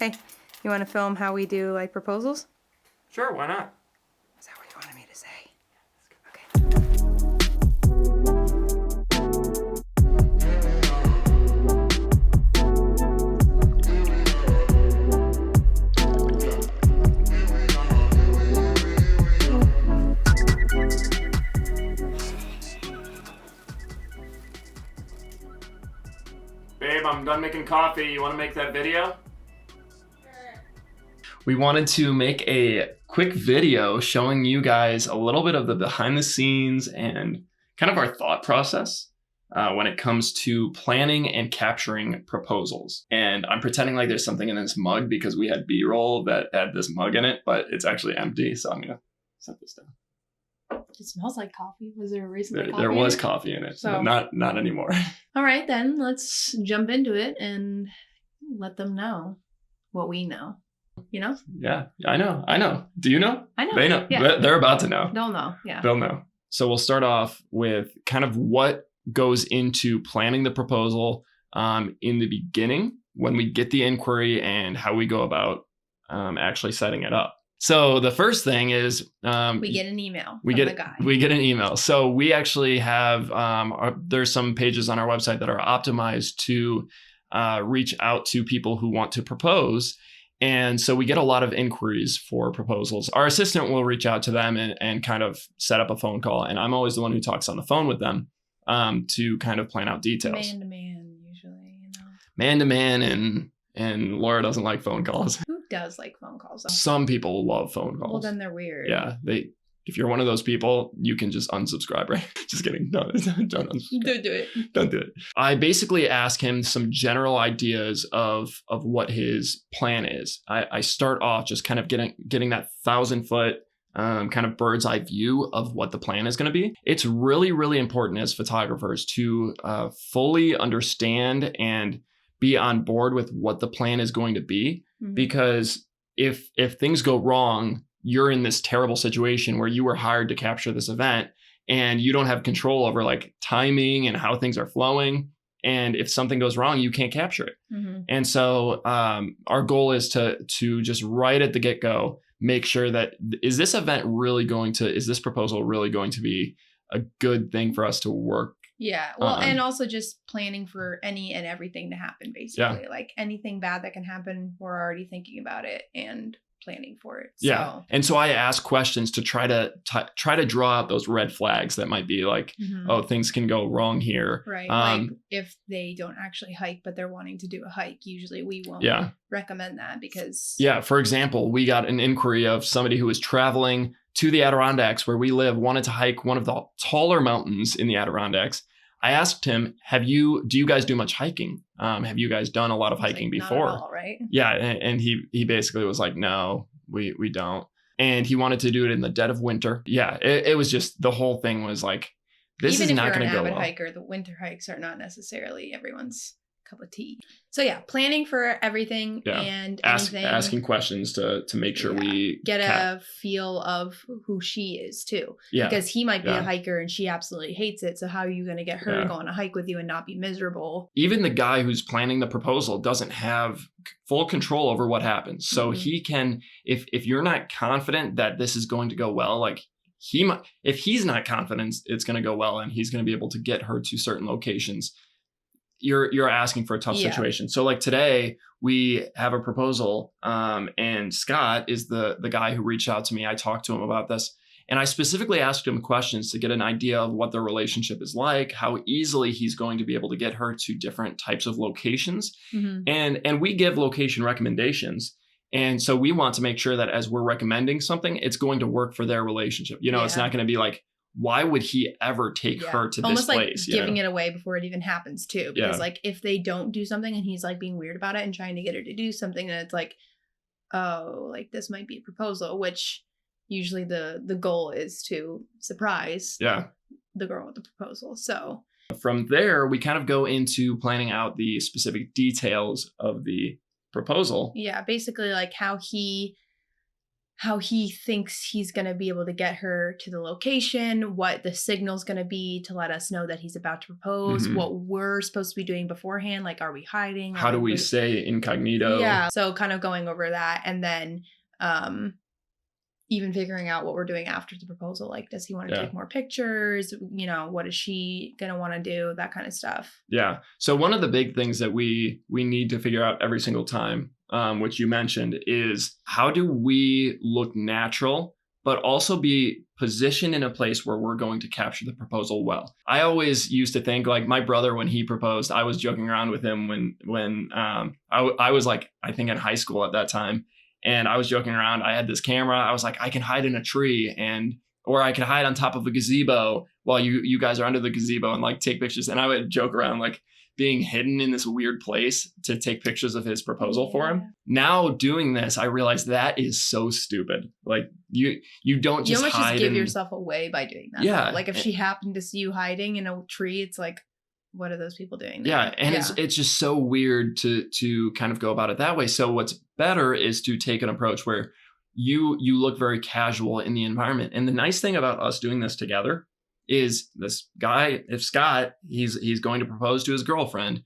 Hey, you want to film how we do like proposals? Sure, why not? Is that what you wanted me to say? Babe, I'm done making coffee. You want to make that video? We wanted to make a quick video showing you guys a little bit of the behind the scenes and kind of our thought process when it comes to planning and capturing proposals. And I'm pretending like there's something in this mug because we had B-roll that had this mug in it, but it's actually empty. So I'm going to set this down. It smells like coffee. Was there a reason that coffee There was in it? coffee in it, So- but not anymore. All right, then let's jump into it and let them know what we know. You know? Yeah, I know. Do you know? I know. They know. Yeah. They're about to know. They'll know. Yeah. They'll know. So we'll start off with kind of what goes into planning the proposal in the beginning when we get the inquiry and how we go about actually setting it up. So the first thing is We get an email from the guy. We get an email. So we actually have there's some pages on our website that are optimized to reach out to people who want to propose. And so we get a lot of inquiries for proposals. Our assistant will reach out to them and kind of set up a phone call. And I'm always the one who talks on the phone with them to kind of plan out details. Man to man, usually, you know. Man to man, and Laura doesn't like phone calls. Who does like phone calls? Though? Some people love phone calls. Well, then they're weird. Yeah, if you're one of those people, you can just unsubscribe, right? Just kidding. No, don't unsubscribe. Don't do it. Don't do it. I basically ask him some general ideas of what his plan is. I start off just kind of getting that 1,000-foot kind of bird's eye view of what the plan is going to be. It's really, really important as photographers to fully understand and be on board with what the plan is going to be, because if things go wrong, you're in this terrible situation where you were hired to capture this event and you don't have control over like timing and how things are flowing. And if something goes wrong, you can't capture it. And so our goal is to just right at the get-go, make sure that is this proposal really going to be a good thing for us to work? Yeah. Well, and also just planning for any and everything to happen, basically. Yeah. Like anything bad that can happen, we're already thinking about it and planning for it. Yeah. So. And so I ask questions to try to draw out those red flags that might be like, oh, things can go wrong here. Right. Like if they don't actually hike, but they're wanting to do a hike, usually we won't recommend that because. Yeah. For example, we got an inquiry of somebody who was traveling to the Adirondacks where we live, wanted to hike one of the taller mountains in the Adirondacks. I asked him, do you guys do much hiking? Have you guys done a lot of hiking before? Not at all, right? Yeah. And he basically was like, no, we don't. And he wanted to do it in the dead of winter. Yeah. It was just, the whole thing was like, this is not going to go well. Even if you're an avid hiker, the winter hikes are not necessarily everyone's cup of tea. So yeah, planning for everything and anything. Asking questions to make sure we get a feel of who she is too. Yeah. Because he might be a hiker and she absolutely hates it. So how are you going to get her to go on a hike with you and not be miserable? Even the guy who's planning the proposal doesn't have full control over what happens. So he can, if you're not confident that this is going to go well, like if he's not confident it's going to go well and he's going to be able to get her to certain locations, you're asking for a tough situation. So like today we have a proposal and Scott is the guy who reached out to me. I talked to him about this and I specifically asked him questions to get an idea of what their relationship is like, how easily he's going to be able to get her to different types of locations. And we give location recommendations. And so we want to make sure that as we're recommending something, it's going to work for their relationship. You know, it's not going to be like, why would he ever take her to almost this place? Almost like giving it away before it even happens too. Because like if they don't do something and he's like being weird about it and trying to get her to do something, then it's like, oh, like this might be a proposal, which usually the goal is to surprise the girl with the proposal. So from there, we kind of go into planning out the specific details of the proposal. Yeah, basically like how he how he thinks he's going to be able to get her to the location, what the signal's going to be to let us know that he's about to propose, Mhm. what we're supposed to be doing beforehand. Like, are we hiding? How do we stay incognito? Yeah. So kind of going over that, and then even figuring out what we're doing after the proposal. Like, does he want to take more pictures? You know, what is she going to want to do? That kind of stuff. Yeah. So one of the big things that we need to figure out every single time, which you mentioned, is how do we look natural, but also be positioned in a place where we're going to capture the proposal well. I always used to think, like, my brother, when he proposed, I was joking around with him when I was like, I think in high school at that time. And I was joking around. I had this camera. I was like, I can hide in a tree or I can hide on top of a gazebo while you guys are under the gazebo and like take pictures. And I would joke around like being hidden in this weird place to take pictures of his proposal for him. Now doing this, I realize that is so stupid. Like you don't just almost hide. Just give yourself away by doing that. Yeah. Like if she happened to see you hiding in a tree, it's like, what are those people doing there? Yeah. And it's just so weird to kind of go about it that way. So what's better is to take an approach where you look very casual in the environment. And the nice thing about us doing this together is this guy, if Scott, he's going to propose to his girlfriend,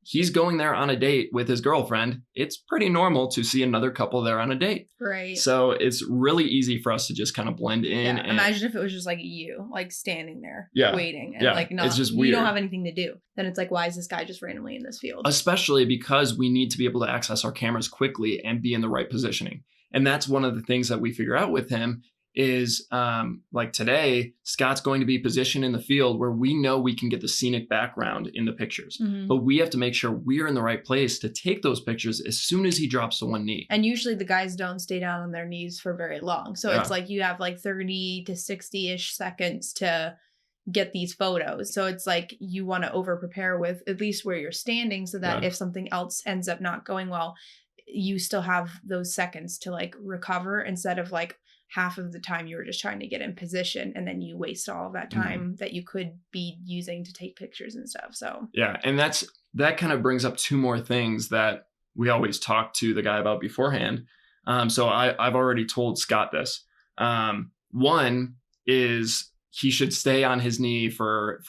he's going there on a date with his girlfriend. It's pretty normal to see another couple there on a date. Right. So it's really easy for us to just kind of blend in. Yeah. And imagine if it was just like you, like standing there waiting and like it's just weird. You don't have anything to do. Then it's like, why is this guy just randomly in this field? Especially because we need to be able to access our cameras quickly and be in the right positioning. And that's one of the things that we figure out with him is like today, Scott's going to be positioned in the field where we know we can get the scenic background in the pictures. Mm-hmm. But we have to make sure we're in the right place to take those pictures as soon as he drops to one knee. And usually the guys don't stay down on their knees for very long. So it's like you have like 30 to 60-ish seconds to get these photos. So it's like you want to over prepare with at least where you're standing so that if something else ends up not going well, you still have those seconds to like recover instead of like half of the time you were just trying to get in position and then you waste all of that time that you could be using to take pictures and stuff. So yeah, and that kind of brings up two more things that we always talk to the guy about beforehand. So I've already told Scott this. One is he should stay on his knee for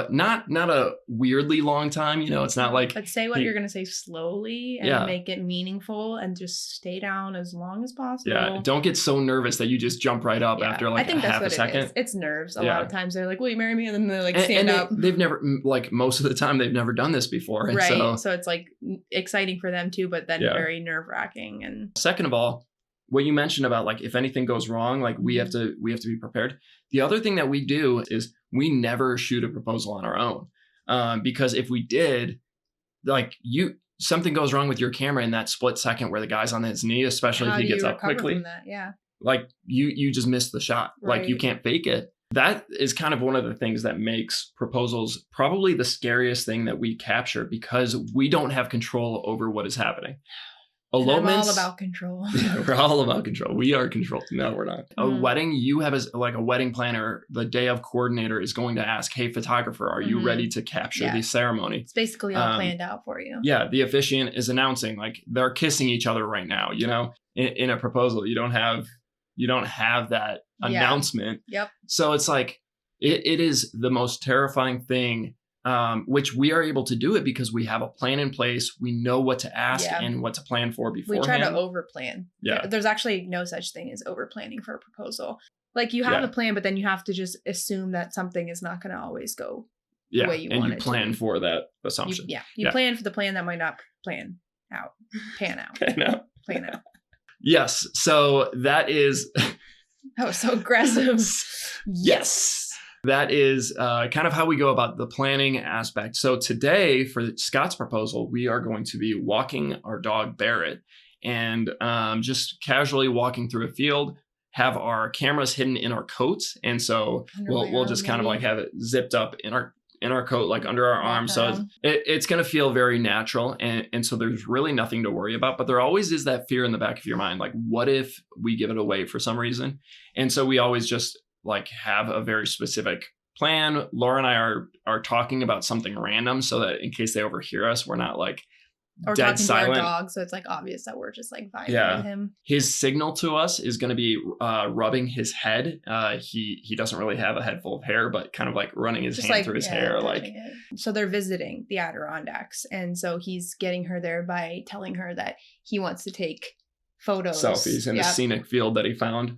not a weirdly long time. You know, it's not like. But say what you're going to say slowly and make it meaningful and just stay down as long as possible. Yeah. Don't get so nervous that you just jump right up after like a half a second. It's nerves. A lot of times they're like, will you marry me? And then they're like, stand up. They've never, like most of the time, they've never done this before. And right. So it's like exciting for them too, but then very nerve wracking. And second of all, what you mentioned about like if anything goes wrong, like we have to be prepared. The other thing that we do is we never shoot a proposal on our own, because if we did, like something goes wrong with your camera in that split second where the guy's on his knee, especially if he gets up quickly. From that? Yeah. Like you just missed the shot. Right. Like you can't fake it. That is kind of one of the things that makes proposals probably the scariest thing that we capture because we don't have control over what is happening. Elopements, I'm all about control. We're all about control. We are controlled. No, we're not. A wedding, you have a wedding planner, the day of coordinator is going to ask, hey, photographer, are you ready to capture the ceremony? It's basically all planned out for you. Yeah. The officiant is announcing like they're kissing each other right now. You know, in a proposal, you don't have that announcement. Yep. So it's like, it is the most terrifying thing. Which we are able to do it because we have a plan in place. We know what to ask and what to plan for beforehand. We try to over plan. Yeah. There's actually no such thing as over planning for a proposal. Like you have a plan, but then you have to just assume that something is not going to always go the way you want it to. And you plan for that assumption. You plan for the plan that might not pan out. Yes. So that is. That was so aggressive. Yes. That is kind of how we go about the planning aspect. So today for Scott's proposal, we are going to be walking our dog Barrett and just casually walking through a field, have our cameras hidden in our coats. And so we'll just kind of like have it zipped up in our coat, like under our arm. So it's going to feel very natural. And so there's really nothing to worry about. But there always is that fear in the back of your mind. Like, what if we give it away for some reason? And so we always just like have a very specific plan. Laura and I are talking about something random so that in case they overhear us, we're not like Or dead talking silent. to our dog, so it's like obvious that we're just like vibing Yeah. with him. His signal to us is going to be rubbing his head. He doesn't really have a head full of hair, but kind of like running his Just hand like through his hair. Like, touching it. So they're visiting the Adirondacks, and so he's getting her there by telling her that he wants to take photos, selfies in the scenic field that he found.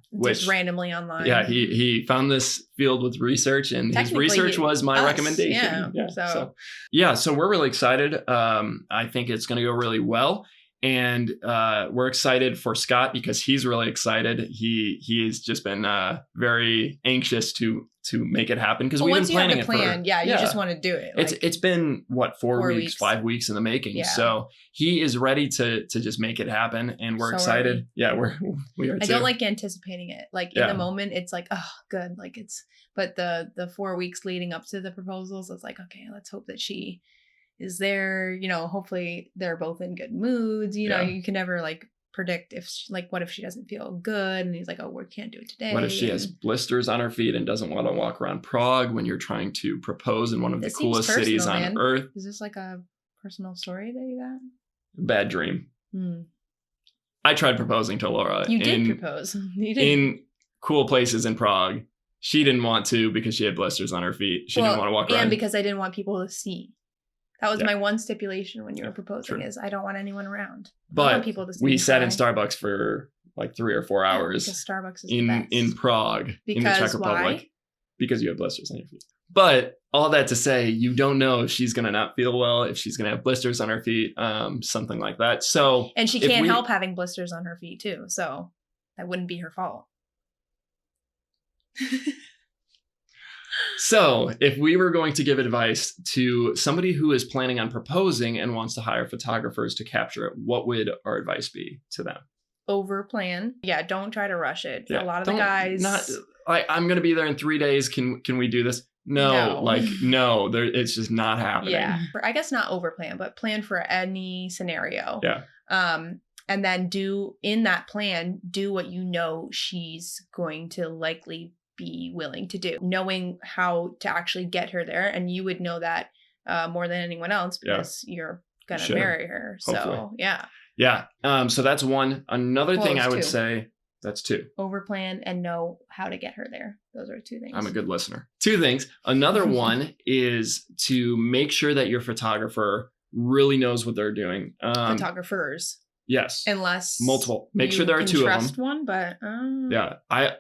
Which just randomly online. Yeah, he found this field with research, and his Technically, research was my recommendation. So we're really excited. I think it's going to go really well, and we're excited for Scott because he's really excited. He's just been very anxious to make it happen because we've been planning it. You just want to do it. It's been what 4 weeks, 5 weeks in the making. Yeah. So he is ready to just make it happen, and we're excited. We are. Too. I don't like anticipating it. Like in the moment, it's like, oh, good. Like but the 4 weeks leading up to the proposals, it's like, okay, let's hope that she is there. Hopefully they're both in good moods. You can never like predict what if she doesn't feel good, and he's like, oh, we can't do it today. What if she has blisters on her feet and doesn't want to walk around Prague when you're trying to propose in one of the coolest cities on earth? Is this like a personal story that you got? Bad dream. I tried proposing to Laura. You did propose. You did. In cool places in Prague. She didn't want to because she had blisters on her feet. She didn't want to walk around. And because I didn't want people to see. That was my one stipulation when you were proposing is I don't want anyone around. I want people to see we sat in Starbucks for like 3 or 4 hours. Because Starbucks is the best. In Prague, in the Czech Republic. Why? Because you have blisters on your feet. But all that to say, you don't know if she's going to not feel well, if she's going to have blisters on her feet, something like that. So, and she can't help having blisters on her feet too. So that wouldn't be her fault. So if we were going to give advice to somebody who is planning on proposing and wants to hire photographers to capture it, what would our advice be to them? Over plan. Yeah, don't try to rush it. A lot of the guys... I'm going to be there in 3 days. Can we do this? No. It's just not happening. Yeah. I guess not over plan, but plan for any scenario. Yeah. And then in that plan, do what you know she's going to likely be willing to do, knowing how to actually get her there. And you would know that more than anyone else because you're going to marry her. Hopefully. So, yeah. Yeah. So that's one. Another thing I would say, that's 2. Overplan and know how to get her there. Those are 2 things. I'm a good listener. 2 things. Another one is to make sure that your photographer really knows what they're doing. Photographers. Yes. Unless multiple. Make sure there are 2 of them. Trust one, but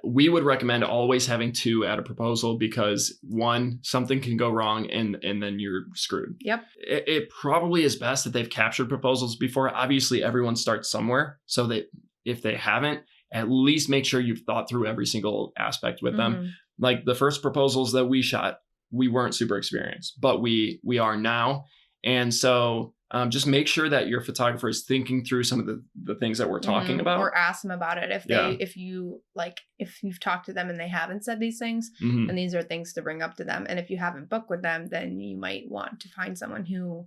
we would recommend always having 2 at a proposal because 1, something can go wrong and then you're screwed. Yep. It probably is best that they've captured proposals before. Obviously, everyone starts somewhere, so that if they haven't, at least make sure you've thought through every single aspect with them. Like the first proposals that we shot, we weren't super experienced, but we are now, and so. Just make sure that your photographer is thinking through some of the things that we're talking about, or ask them about it if you've talked to them and they haven't said these things, and these are things to bring up to them. And if you haven't booked with them, then you might want to find someone who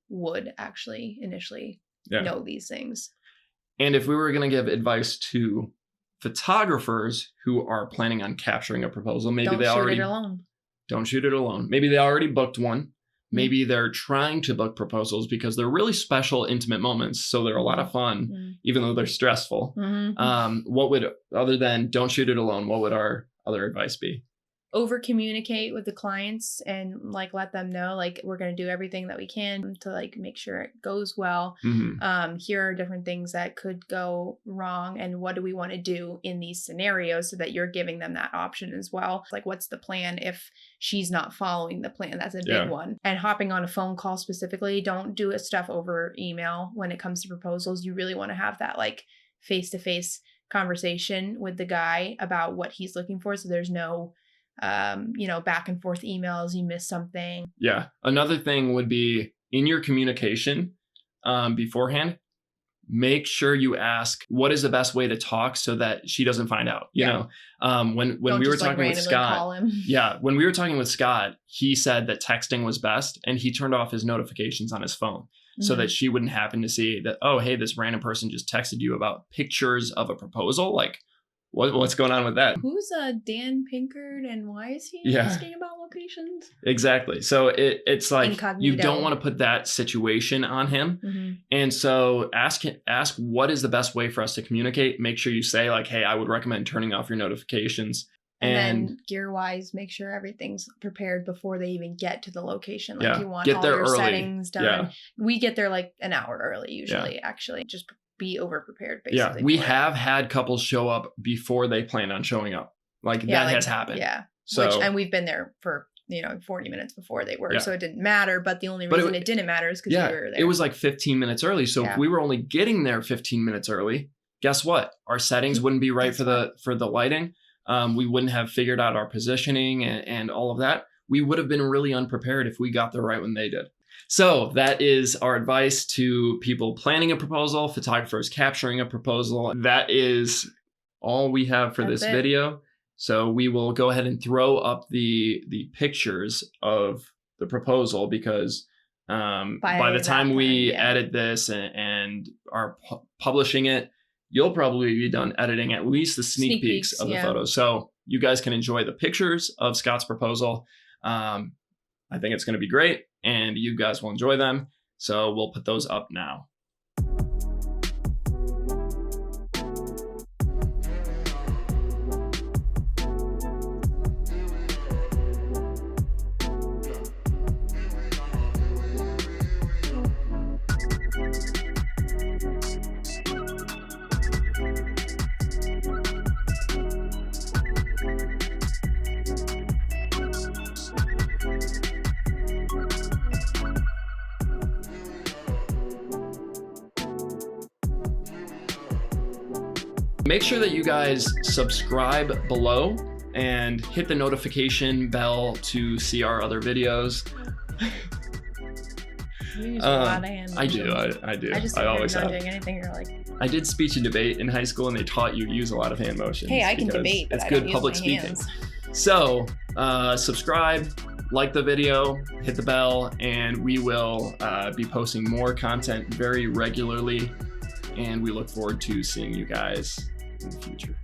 would actually initially know these things. And if we were going to give advice to photographers who are planning on capturing a proposal, maybe don't shoot it alone. Maybe they already booked one. Maybe they're trying to book proposals because they're really special, intimate moments. So they're a lot of fun, even though they're stressful. What would, other than don't shoot it alone, what would our other advice be? Over communicate with the clients and like let them know like we're going to do everything that we can to like make sure it goes well. Here are different things that could go wrong and what do we want to do in these scenarios so that you're giving them that option as well. Like what's the plan if she's not following the plan? That's a big one. And hopping on a phone call specifically, don't do it stuff over email when it comes to proposals. You really want to have that like face-to-face conversation with the guy about what he's looking for, so there's no back and forth emails, you miss something. Yeah. Another thing would be in your communication beforehand, make sure you ask what is the best way to talk so that she doesn't find out. You know, when we were talking with Scott, when we were talking with Scott, he said that texting was best and he turned off his notifications on his phone so that she wouldn't happen to see that, oh, hey, this random person just texted you about pictures of a proposal. Like, What's going on with that? Who's Dan Pinkard and why is he Yeah. asking about locations? Exactly. So it's like Incognito. you don't want to put that situation on him. Mm-hmm. And so ask what is the best way for us to communicate. Make sure you say like, hey, I would recommend turning off your notifications. And then gear wise, make sure everything's prepared before they even get to the location. Like you want get all there your early. settings done. Yeah. We get there like an hour early usually, actually. Just be over prepared basically. Yeah. We for it. have had couples show up before they planned on showing up. Like that has happened. Yeah. So and we've been there for 40 minutes before they were. Yeah. So it didn't matter. But the only reason it didn't matter is because we were there. It was like 15 minutes early. So if we were only getting there 15 minutes early, guess what? Our settings wouldn't be right for the lighting. We wouldn't have figured out our positioning and all of that. We would have been really unprepared if we got there right when they did. So that is our advice to people planning a proposal, photographers capturing a proposal. That is all we have for this video. So we will go ahead and throw up the pictures of the proposal because by the time we edit this and are publishing it, you'll probably be done editing at least the sneak peeks of the photos. So you guys can enjoy the pictures of Scott's proposal. I think it's going to be great and you guys will enjoy them. So we'll put those up now. Make sure that you guys subscribe below and hit the notification bell to see our other videos. You use a lot of hand I do. I always have. Doing anything you're like. I did speech and debate in high school, and they taught you to use a lot of hand motions. Hey, I can debate, but it's I good don't public use my speaking. hands. So, subscribe, like the video, hit the bell, and we will be posting more content very regularly. And we look forward to seeing you guys in the future.